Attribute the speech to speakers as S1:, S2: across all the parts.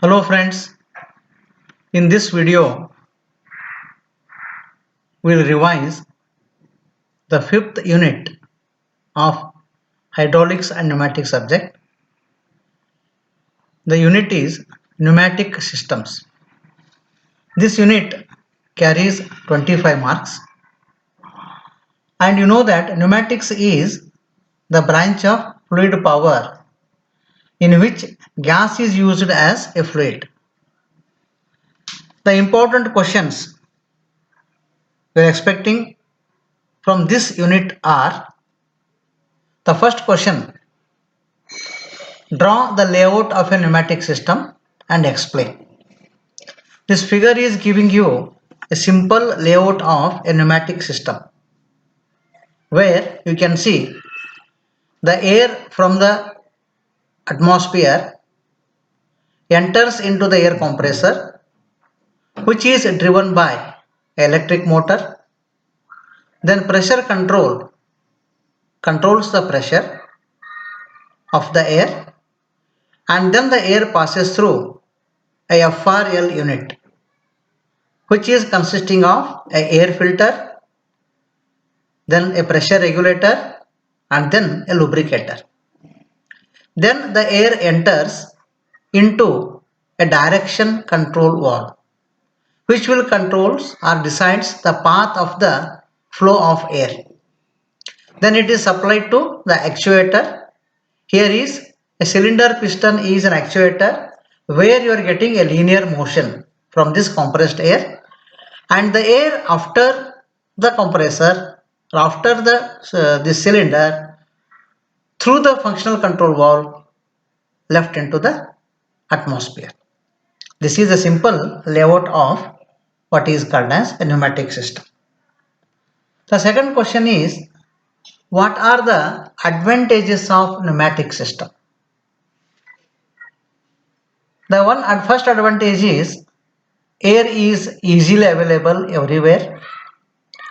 S1: Hello friends, in this video we'll revise the fifth unit of hydraulics and pneumatic subject. The unit is pneumatic systems. This unit carries 25 marks, and you know that pneumatics is the branch of fluid power in which gas is used as a fluid. The important questions we are expecting from this unit are: the first question, draw the layout of a pneumatic system and explain. This figure is giving you a simple layout of a pneumatic system where you can see the air from the atmosphere enters into the air compressor, which is driven by electric motor. Then pressure control controls the pressure of the air, and then the air passes through a FRL unit, which is consisting of a air filter, then a pressure regulator, and then a lubricator. Then the air enters into a direction control valve, which will controls or decides the path of the flow of air. Then it is supplied to the actuator. Here is a cylinder piston is an actuator where you are getting a linear motion from this compressed air, and the air after the compressor, after this cylinder, through the functional control valve left into the atmosphere. This is a simple layout of what is called as a pneumatic system. The second question is, what are the advantages of pneumatic system? The first advantage is air is easily available everywhere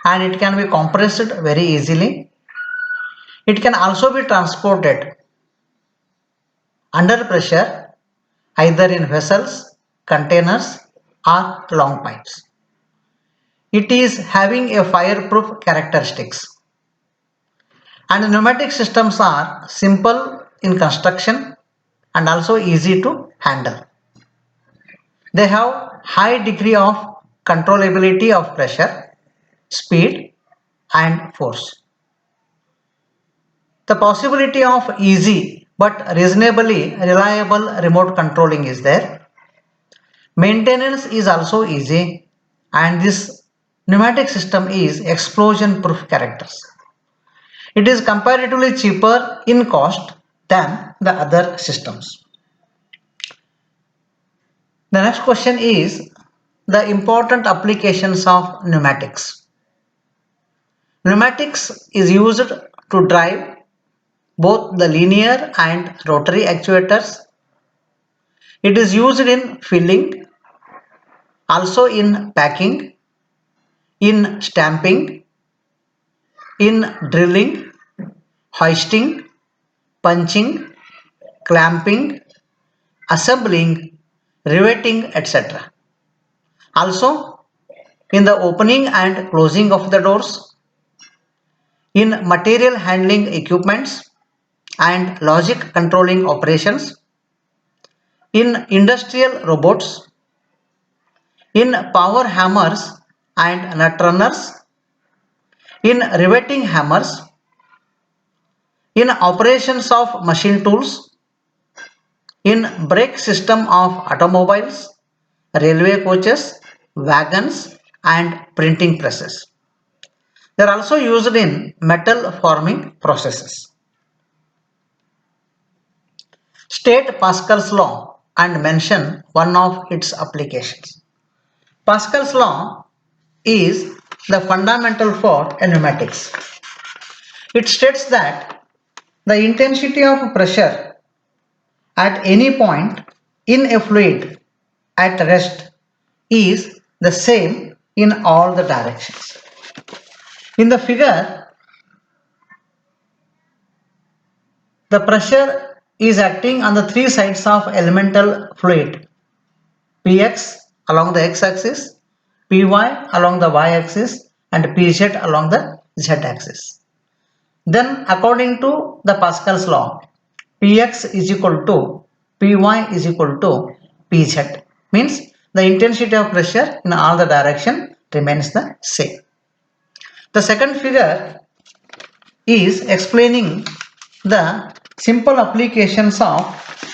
S1: and it can be compressed very easily. It can also be transported under pressure either in vessels, containers or long pipes. It is having a fireproof characteristics, and pneumatic systems are simple in construction and also easy to handle. They have high degree of controllability of pressure, speed and force. The possibility of easy but reasonably reliable remote controlling is there. Maintenance is also easy, and this pneumatic system is explosion proof characters. It is comparatively cheaper in cost than the other systems. The next question is the important applications of pneumatics. Pneumatics is used to drive both the linear and rotary actuators. It is used in filling, also in packing, in stamping, in drilling, hoisting, punching, clamping, assembling, riveting, etc. Also in the opening and closing of the doors, in material handling equipments and logic controlling operations, in industrial robots, in power hammers and nut runners, in riveting hammers, in operations of machine tools, in brake system of automobiles, railway coaches, wagons and printing presses. They are also used in metal forming processes. State Pascal's law and mention one of its applications. Pascal's law is the fundamental for pneumatics. It states that the intensity of pressure at any point in a fluid at rest is the same in all the directions. In the figure, the pressure is acting on the three sides of elemental fluid Px along the x-axis, Py along the y-axis, and Pz along the z-axis. Then according to the Pascal's law, Px is equal to Py is equal to Pz, means the intensity of pressure in all the direction remains the same. The second figure is explaining the simple applications of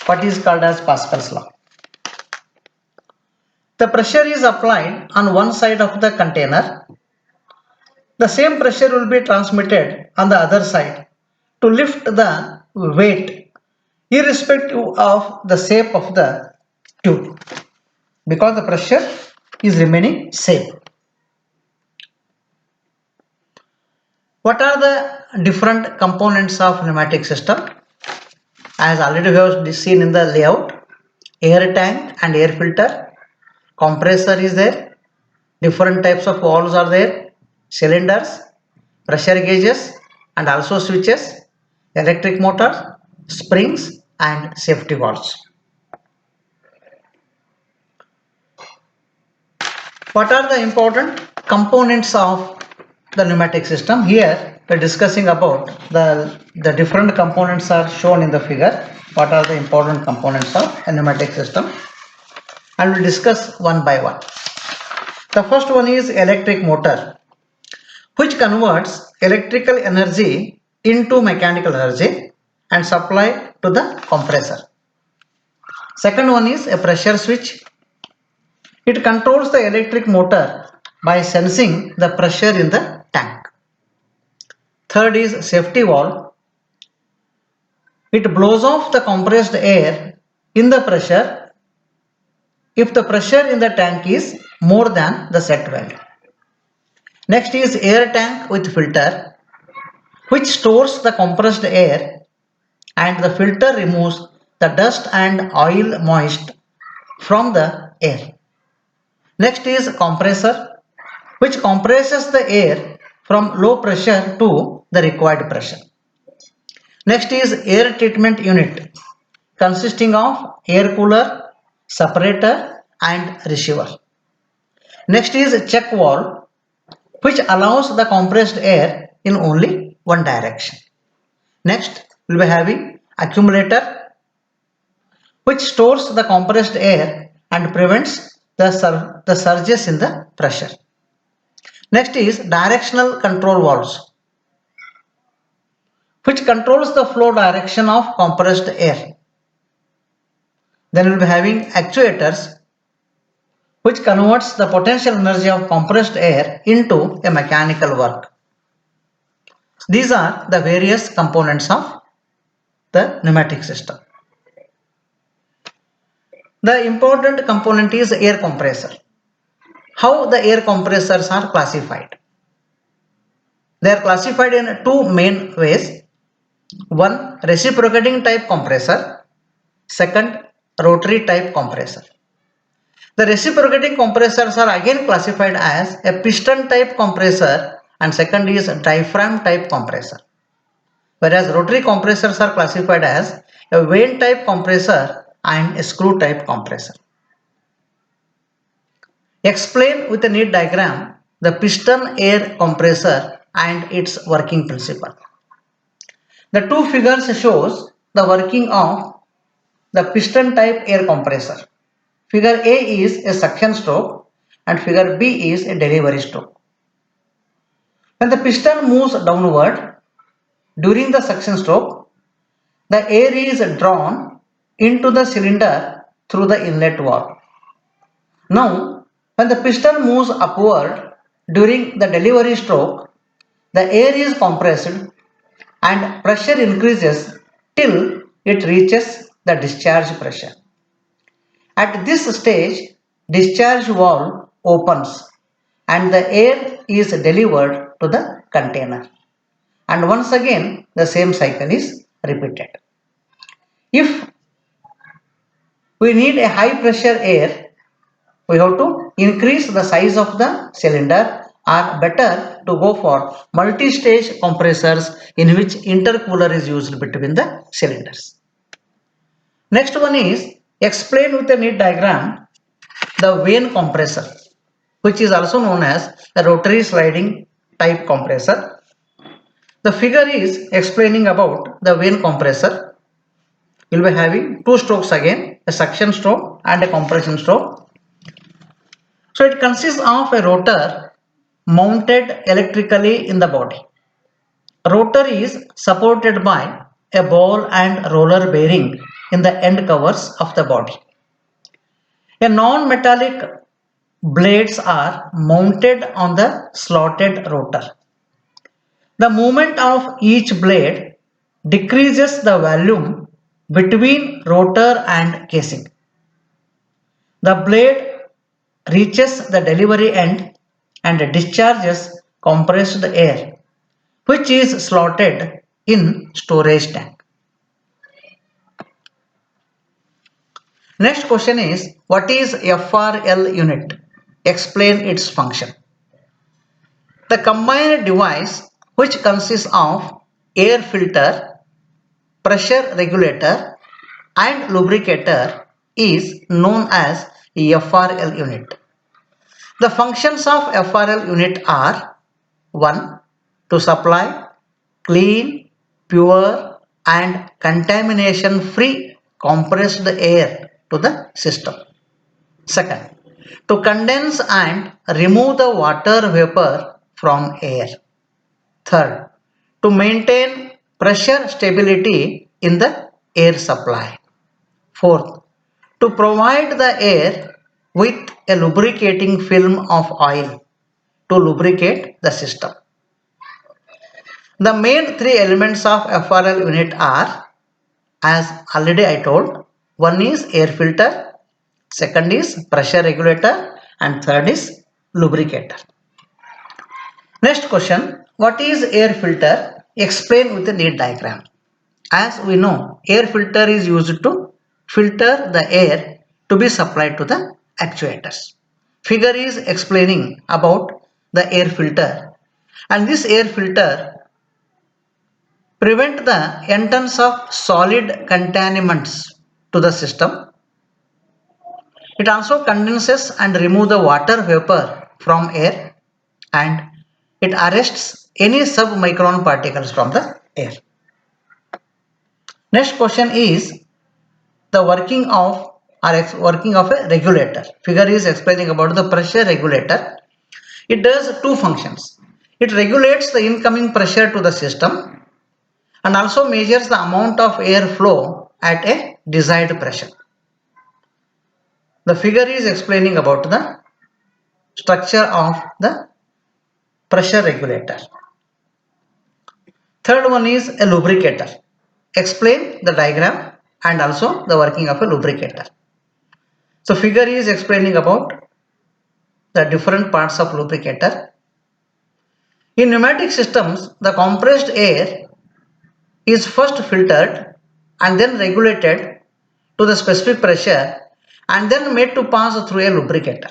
S1: what is called as Pascal's law. The pressure is applied on one side of the container. The same pressure will be transmitted on the other side to lift the weight irrespective of the shape of the tube, because the pressure is remaining same. What are the different components of pneumatic system? As already we have seen in the layout, air tank and air filter, compressor is there, different types of valves are there, cylinders, pressure gauges and also switches, electric motors, springs and safety valves. What are the important components of the pneumatic system? Here we are discussing about the different components are shown in the figure. What are the important components of a pneumatic system? And we'll discuss one by one. The first one is electric motor, which converts electrical energy into mechanical energy and supply to the compressor. Second one is a pressure switch. It controls the electric motor by sensing the pressure in the tank. Third is safety valve. It blows off the compressed air in the pressure if the pressure in the tank is more than the set value. Next is air tank with filter, which stores the compressed air, and the filter removes the dust and oil moist from the air. Next is compressor, which compresses the air from low pressure to the required pressure. Next is air treatment unit, consisting of air cooler, separator and receiver. Next is check valve, which allows the compressed air in only one direction. Next we will be having accumulator, which stores the compressed air and prevents the surges in the pressure. Next is directional control valves, which controls the flow direction of compressed air. Then we will be having actuators, which converts the potential energy of compressed air into a mechanical work. These are the various components of the pneumatic system. The important component is air compressor. How the air compressors are classified? They are classified in two main ways. One, reciprocating type compressor. Second, rotary type compressor. The reciprocating compressors are again classified as a piston type compressor, and second is a diaphragm type compressor. Whereas rotary compressors are classified as a vane type compressor and a screw type compressor. Explain with a neat diagram the piston air compressor and its working principle. The two figures shows the working of the piston type air compressor. Figure A is a suction stroke and figure B is a delivery stroke. When the piston moves downward during the suction stroke, the air is drawn into the cylinder through the inlet valve. Now, when the piston moves upward during the delivery stroke, the air is compressed and pressure increases till it reaches the discharge pressure. At this stage, discharge valve opens and the air is delivered to the container. And once again, the same cycle is repeated. If we need a high pressure air, we have to increase the size of the cylinder, or better to go for multi-stage compressors in which intercooler is used between the cylinders. Next one is explain with a neat diagram the vane compressor, which is also known as a rotary sliding type compressor. The figure is explaining about the vane compressor. You will be having two strokes again, a suction stroke and a compression stroke. So it consists of a rotor mounted electrically in the body. Rotor is supported by a ball and roller bearing in the end covers of the body. A non-metallic blades are mounted on the slotted rotor. The movement of each blade decreases the volume between rotor and casing. The blade reaches the delivery end and discharges compressed air, which is slotted in storage tank. Next question is, what is FRL unit? Explain its function. The combined device, which consists of air filter, pressure regulator and lubricator, is known as FRL unit. The functions of FRL unit are: 1. To supply clean, pure and contamination free compressed air to the system. Second, to condense and remove the water vapor from air. Third, to maintain pressure stability in the air supply. Fourth, to provide the air with a lubricating film of oil to lubricate the system. The main three elements of FRL unit are, as already I told, one is air filter, second is pressure regulator and third is lubricator. Next question, what is air filter? Explain with a neat diagram. As we know, air filter is used to filter the air to be supplied to the actuators. Figure is explaining about the air filter, and this air filter prevent the entrance of solid contaminants to the system. It also condenses and removes the water vapor from air, and it arrests any submicron particles from the air. Next question is the working of a regulator. Figure is explaining about the pressure regulator. It does two functions. It regulates the incoming pressure to the system and also measures the amount of air flow at a desired pressure. The figure is explaining about the structure of the pressure regulator. Third one is a lubricator. Explain the diagram and also the working of a lubricator. So figure is explaining about the different parts of lubricator. In pneumatic systems, the compressed air is first filtered and then regulated to the specific pressure and then made to pass through a lubricator,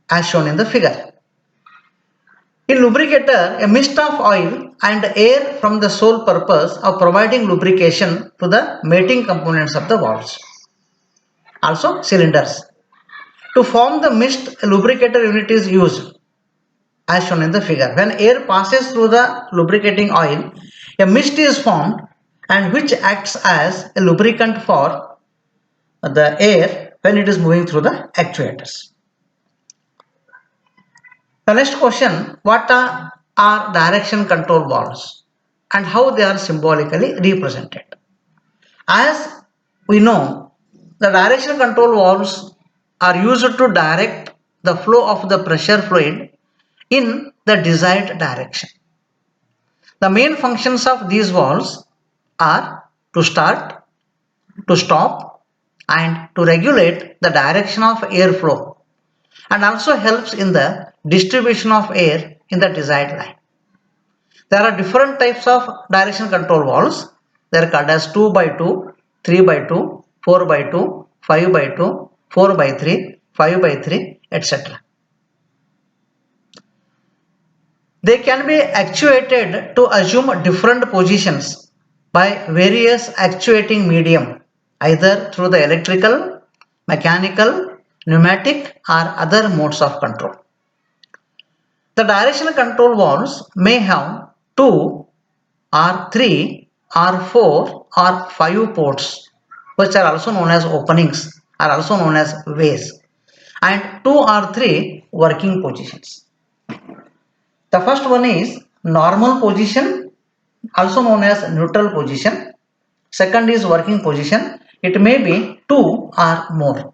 S1: as shown in the figure. In lubricator, a mist of oil and air from the sole purpose of providing lubrication to the mating components of the valves. Also cylinders. To form the mist, a lubricator unit is used, as shown in the figure. When air passes through the lubricating oil, a mist is formed and which acts as a lubricant for the air when it is moving through the actuators. The next question, what are direction control valves and how they are symbolically represented? As we know, the direction control valves are used to direct the flow of the pressure fluid in the desired direction. The main functions of these valves are to start, to stop and to regulate the direction of airflow, and also helps in the distribution of air in the desired line. There are different types of direction control valves. They are called as 2 by 2, 3 by 2, 4 by 2, 5 by 2, 4 by 3, 5 by 3, etc. They can be actuated to assume different positions by various actuating medium, either through the electrical, mechanical, pneumatic or other modes of control. The directional control valves may have 2 or 3 or 4 or 5 ports, which are also known as openings, are also known as ways, and 2 or 3 working positions. The first one is normal position, also known as neutral position. Second is working position. It may be 2 or more.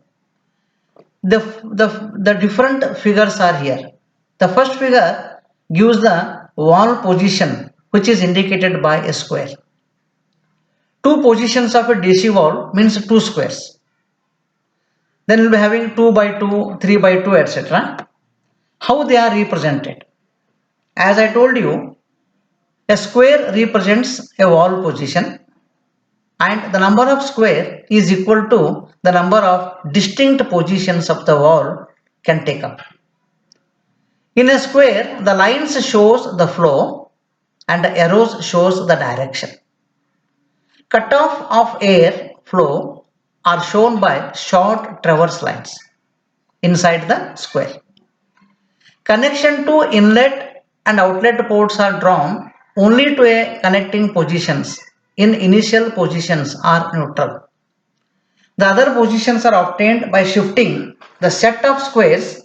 S1: The different figures are here. The first figure gives the valve position, which is indicated by a square. Two positions of a DC valve means two squares. Then we'll be having 2 by 2, 3 by 2, etc. How they are represented? As I told you, a square represents a valve position, and the number of square is equal to the number of distinct positions of the valve can take up. In a square, the lines shows the flow and the arrows shows the direction. Cutoff of air flow are shown by short traverse lines inside the square. Connection to inlet and outlet ports are drawn only to a connecting positions in initial positions are neutral. The other positions are obtained by shifting the set of squares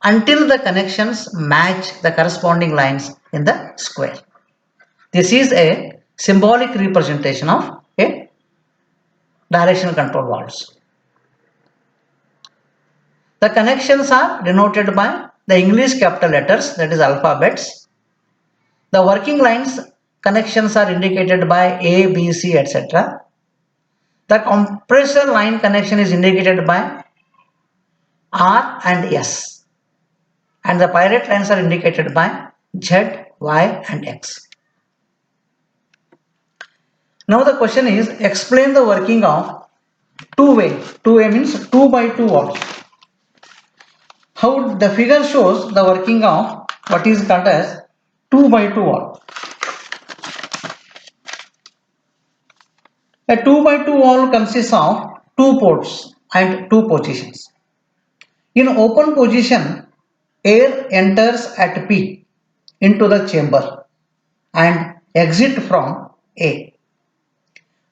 S1: until the connections match the corresponding lines in the square. This is a symbolic representation of a directional control valves. The connections are denoted by the English capital letters, that is alphabets. The working lines connections are indicated by A, B, C, etc. The compressor line connection is indicated by R and S, and the pilot lines are indicated by Z, Y and X. Now the question is, explain the working of two-way. Two-way means 2 by 2 valves. How the figure shows the working of what is called as 2 by 2 valve. A 2 by 2 valve consists of 2 ports and 2 positions. In open position, air enters at P into the chamber and exit from A.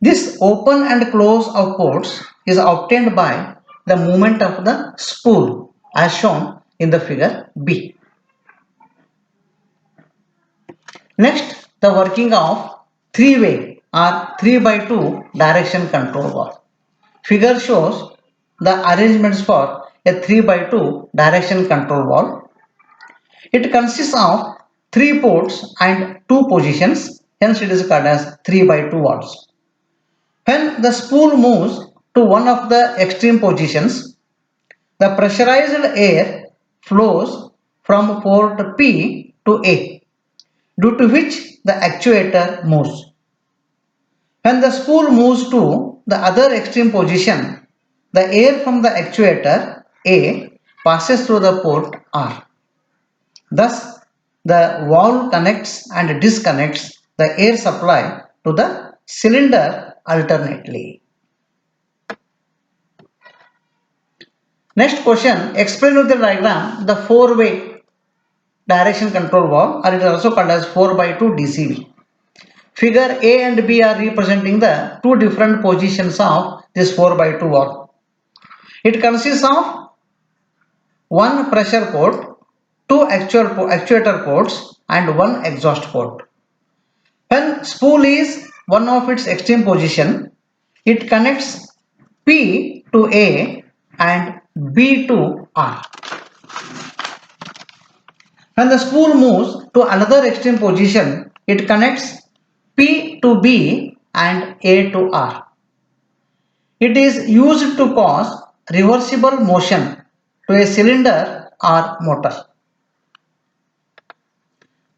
S1: This open and close of ports is obtained by the movement of the spool as shown in the figure B. Next, the working of three-way or 3 by 2 direction control valve. Figure shows the arrangements for a 3 by 2 direction control valve. It consists of 3 ports and 2 positions, hence it is called as 3 by 2 valves. When the spool moves to one of the extreme positions, the pressurized air flows from port P to A, due to which the actuator moves. When the spool moves to the other extreme position, the air from the actuator A passes through the port R. Thus, the valve connects and disconnects the air supply to the cylinder alternately. Next question, explain with the diagram the four-way direction control valve, or it is also called as 4 by 2 DCV. Figure A and B are representing the two different positions of this 4 by 2 valve. It consists of one pressure port, two actuator ports and one exhaust port. When spool is one of its extreme position, it connects P to A and B to R. When the spool moves to another extreme position, it connects P to B and A to R. It is used to cause reversible motion to a cylinder or motor.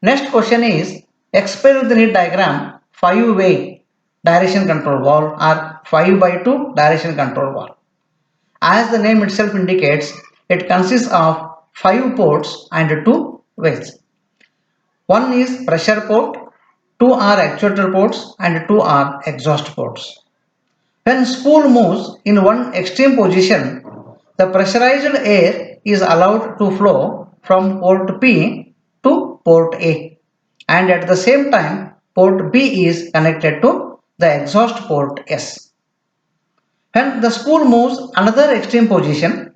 S1: Next question is, explain with the neat diagram 5-way direction control valve or 5 by 2 direction control valve. As the name itself indicates, it consists of 5 ports and 2 ways. One is pressure port, 2 are actuator ports and 2 are exhaust ports. When spool moves in one extreme position, the pressurized air is allowed to flow from port P to port A, and at the same time port B is connected to the exhaust port S. When the spool moves another extreme position,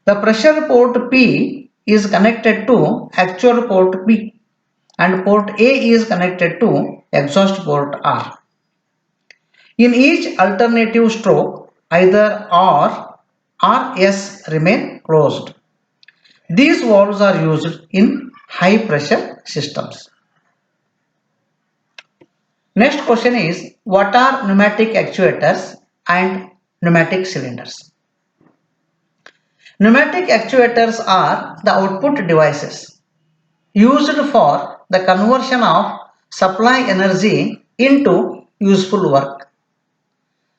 S1: the pressure port P is connected to actual port B and port A is connected to exhaust port R. In each alternative stroke, either R or S remain closed. These valves are used in high pressure systems. Next question is, what are pneumatic actuators and pneumatic cylinders? Pneumatic actuators are the output devices used for the conversion of supply energy into useful work.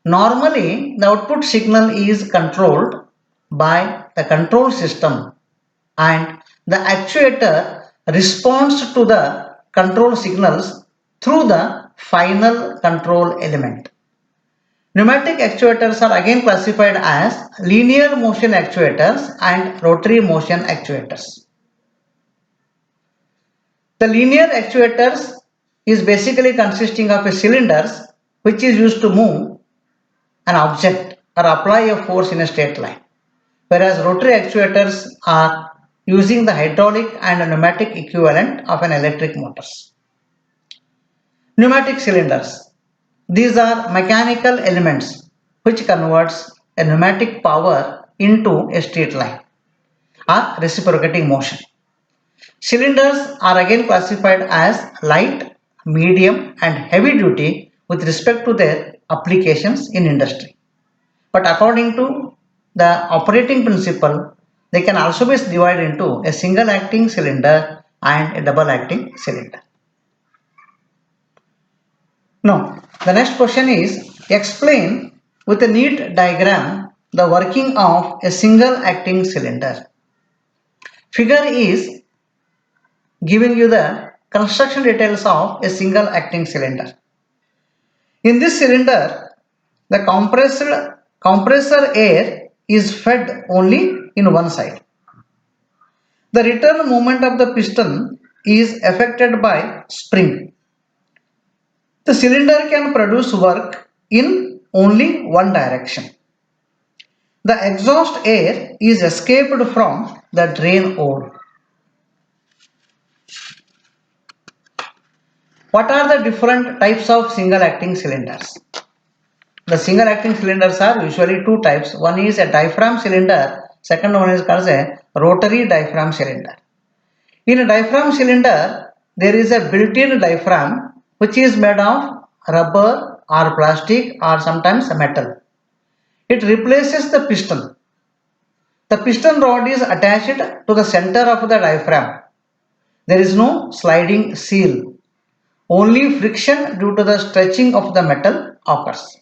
S1: Normally, the output signal is controlled by the control system and the actuator responds to the control signals through the final control element. Pneumatic actuators are again classified as linear motion actuators and rotary motion actuators. The linear actuators is basically consisting of a cylinders which is used to move an object or apply a force in a straight line, whereas rotary actuators are using the hydraulic and pneumatic equivalent of an electric motors. Pneumatic cylinders. These are mechanical elements which converts a pneumatic power into a straight line or reciprocating motion. Cylinders are again classified as light, medium and heavy duty with respect to their applications in industry. But according to the operating principle, they can also be divided into a single acting cylinder and a double acting cylinder. Now, the next question is, explain with a neat diagram the working of a single acting cylinder. Figure is giving you the construction details of a single acting cylinder. In this cylinder, the compressor air is fed only in one side. The return movement of the piston is affected by spring. The cylinder can produce work in only one direction. The exhaust air is escaped from the drain hole. What are the different types of single acting cylinders? The single acting cylinders are usually two types. One is a diaphragm cylinder, second one is called a rotary diaphragm cylinder. In a diaphragm cylinder, there is a built-in diaphragm which is made of rubber or plastic or sometimes metal. It replaces the piston. The piston rod is attached to the center of the diaphragm. There is no sliding seal. Only friction due to the stretching of the metal occurs.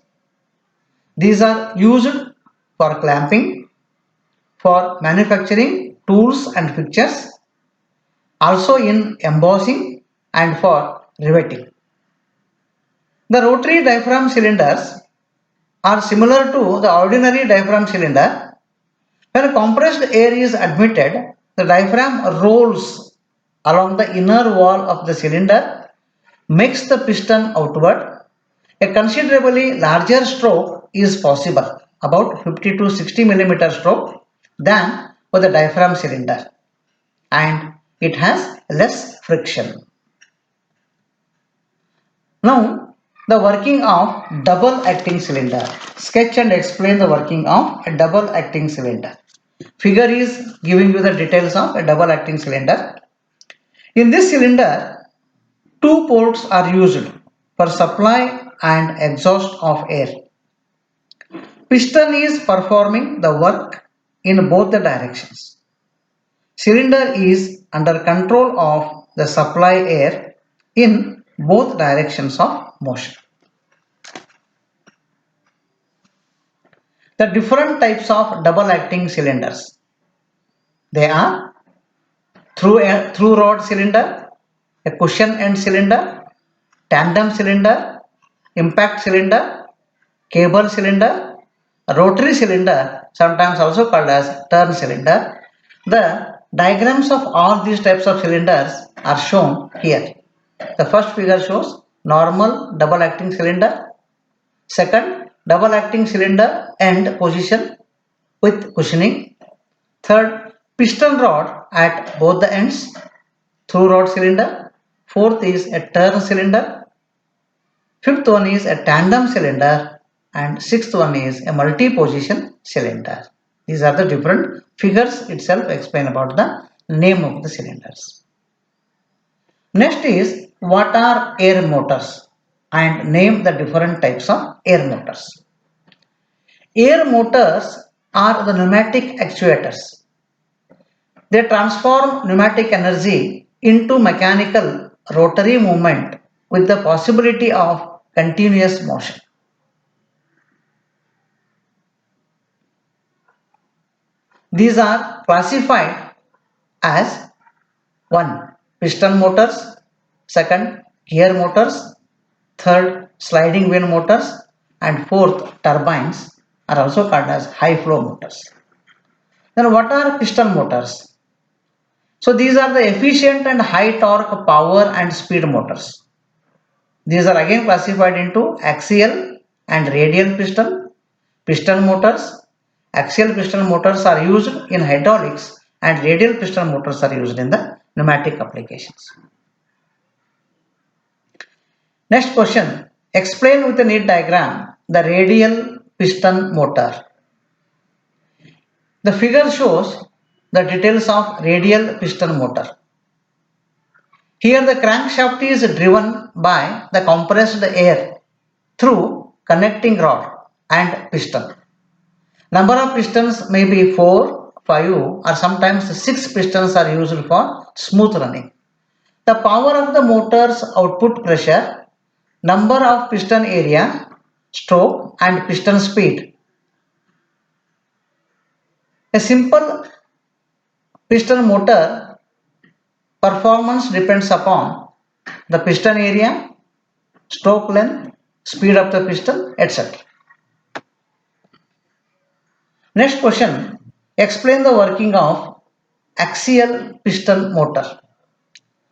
S1: These are used for clamping, for manufacturing tools and fixtures, also in embossing and for riveting. The rotary diaphragm cylinders are similar to the ordinary diaphragm cylinder. When compressed air is admitted, the diaphragm rolls along the inner wall of the cylinder, makes the piston outward. A considerably larger stroke is possible, about 50 to 60 millimeter stroke, than for the diaphragm cylinder, and it has less friction. Now, the working of double acting cylinder. Sketch and explain the working of a double acting cylinder. Figure is giving you the details of a double acting cylinder. In this cylinder, two ports are used for supply and exhaust of air. Piston is performing the work in both the directions. Cylinder is under control of the supply air in both directions of motion. The different types of double acting cylinders. They are through rod cylinder, a cushion end cylinder, tandem cylinder, impact cylinder, cable cylinder, a rotary cylinder, sometimes also called as turn cylinder. The diagrams of all these types of cylinders are shown here. The first figure shows normal double acting cylinder. Second, double acting cylinder end position with cushioning. Third, piston rod at both the ends, through rod cylinder. Fourth is a turn cylinder. Fifth one is a tandem cylinder, and sixth one is a multi-position cylinder. These are the different figures itself explain about the name of the cylinders. Next is what are air motors and name the different types of air motors. Air motors are the pneumatic actuators. They transform pneumatic energy into mechanical rotary movement with the possibility of continuous motion. These are classified as 1. Piston motors, 2nd. Gear motors, 3rd. Sliding vane motors, and 4th. Turbines are also called as high flow motors. Then what are piston motors? So these are the efficient and high torque power and speed motors. These are again classified into axial and radial piston motors. Axial piston motors are used in hydraulics and radial piston motors are used in the pneumatic applications. Next question. Explain with a neat diagram the radial piston motor. The figure shows the details of radial piston motor. Here the crankshaft is driven by the compressed air through connecting rod and piston. Number of pistons may be 4, 5 or sometimes 6 pistons are used for smooth running. The power of the motor's output pressure, number of piston area, stroke and piston speed. A simple piston motor performance depends upon the piston area, stroke length, speed of the piston, etc. Next question. Explain the working of axial piston motor.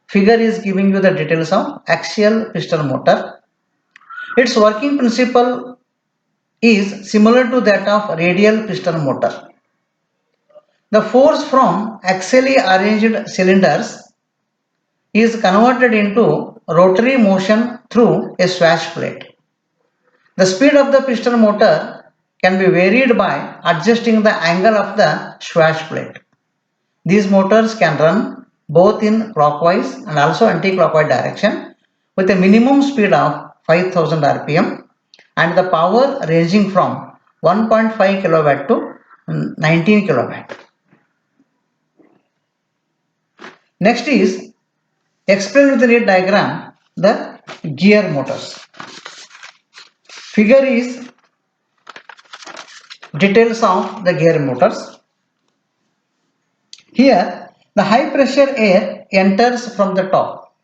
S1: Figure is giving you the details of axial piston motor. Its working principle is similar to that of radial piston motor. The force from axially arranged cylinders is converted into rotary motion through a swash plate. The speed of the piston motor can be varied by adjusting the angle of the swash plate. These motors can run both in clockwise and also anti-clockwise direction with a minimum speed of 5000 rpm and the power ranging from 1.5 kilowatt to 19 kilowatt. Next is explain with the neat diagram the gear motors. Figure is details of the gear motors. Here the high pressure air enters from the top.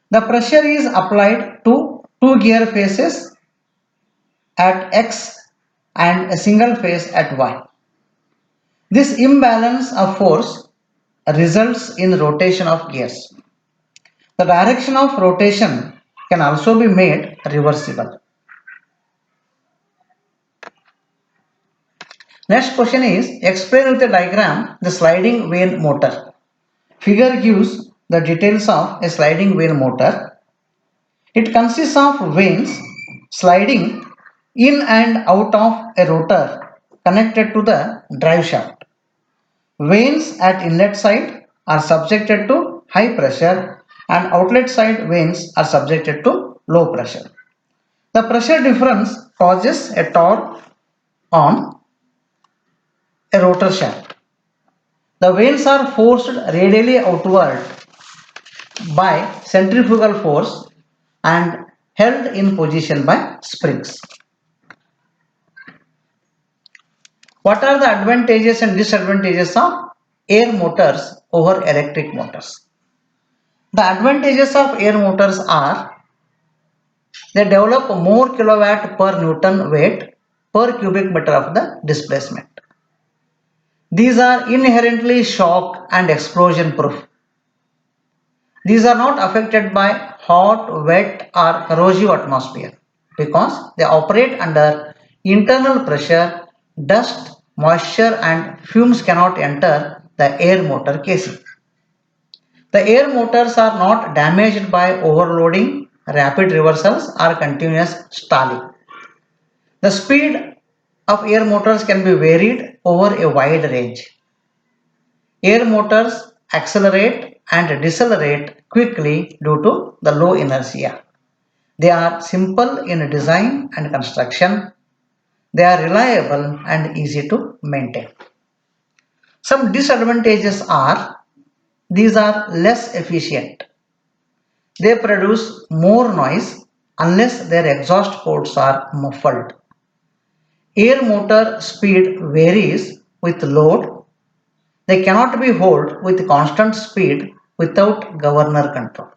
S1: The pressure is applied to two gear faces at X and a single face at Y. This imbalance of force results in rotation of gears. The direction of rotation can also be made reversible. Next question is explain with a diagram the sliding vane motor. Figure gives the details of a sliding vane motor. It consists of vanes sliding in and out of a rotor connected to the drive shaft. Vanes at inlet side are subjected to high pressure and outlet side vanes are subjected to low pressure. The pressure difference causes a torque on a rotor shaft. The vanes are forced radially outward by centrifugal force and held in position by springs. What are the advantages and disadvantages of air motors over electric motors? The advantages of air motors are they develop more kilowatt per Newton weight per cubic meter of the displacement. These are inherently shock and explosion proof. These are not affected by hot, wet or corrosive atmosphere because they operate under internal pressure. Dust, moisture and fumes cannot enter the air motor casing. The air motors are not damaged by overloading, rapid reversals or continuous stalling. The speed of air motors can be varied over a wide range. Air motors accelerate and decelerate quickly due to the low inertia. They are simple in design and construction. They are reliable and easy to maintain. Some disadvantages are these are less efficient. They produce more noise unless their exhaust ports are muffled. Air motor speed varies with load. They cannot be held with constant speed without governor control.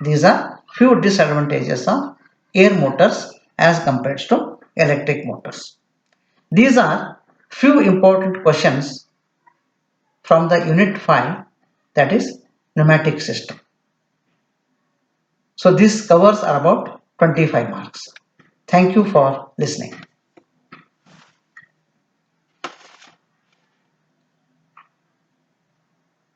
S1: These are few disadvantages of air motors as compared to electric motors. These are few important questions from the unit 5, that is pneumatic system. So this covers are about 25 marks. Thank you for listening.